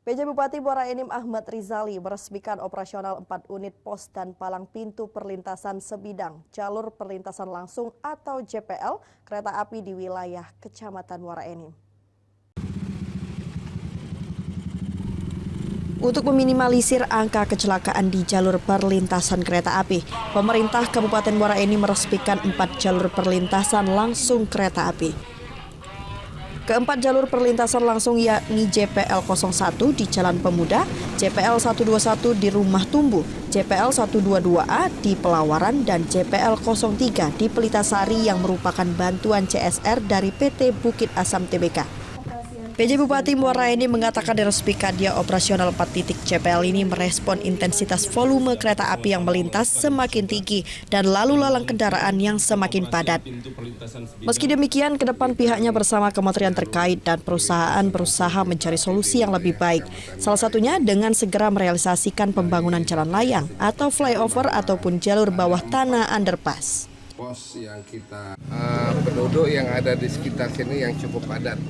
PJ Bupati Muara Enim Ahmad Rizali meresmikan operasional 4 unit pos dan palang pintu perlintasan sebidang jalur perlintasan langsung atau JPL kereta api di wilayah Kecamatan Muara Enim. Untuk meminimalisir angka kecelakaan di jalur perlintasan kereta api, pemerintah Kabupaten Muara Enim meresmikan 4 jalur perlintasan langsung kereta api. Keempat jalur perlintasan langsung yakni JPL 01 di Jalan Pemuda, JPL 121 di Rumah Tumbuh, JPL 122A di Pelawaran, dan JPL 03 di Pelitasari yang merupakan bantuan CSR dari PT Bukit Asam Tbk. PJ Bupati Muara Enim mengatakan diresmikannya operasional 4 titik JPL ini merespon intensitas volume kereta api yang melintas semakin tinggi dan lalu lalang kendaraan yang semakin padat. Meski demikian, ke depan pihaknya bersama kementerian terkait dan perusahaan berusaha mencari solusi yang lebih baik. Salah satunya dengan segera merealisasikan pembangunan jalan layang atau flyover ataupun jalur bawah tanah underpass. Pos yang kita penduduk yang ada di sekitar sini yang cukup padat.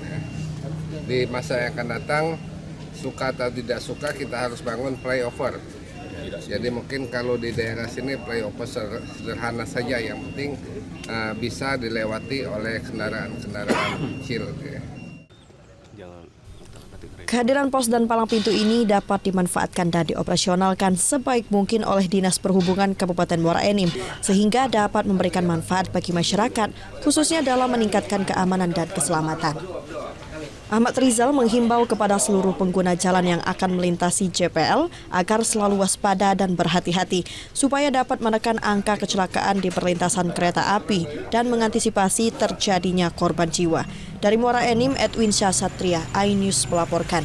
Di masa yang akan datang, suka atau tidak suka, kita harus bangun flyover. Jadi mungkin kalau di daerah sini flyover sederhana saja, yang penting bisa dilewati oleh kendaraan-kendaraan kecil. Kehadiran pos dan palang pintu ini dapat dimanfaatkan dan dioperasionalkan sebaik mungkin oleh Dinas Perhubungan Kabupaten Muara Enim, sehingga dapat memberikan manfaat bagi masyarakat, khususnya dalam meningkatkan keamanan dan keselamatan. Ahmad Rizal menghimbau kepada seluruh pengguna jalan yang akan melintasi JPL agar selalu waspada dan berhati-hati supaya dapat menekan angka kecelakaan di perlintasan kereta api dan mengantisipasi terjadinya korban jiwa. Dari Muara Enim, Edwin Syah Satria, iNews melaporkan.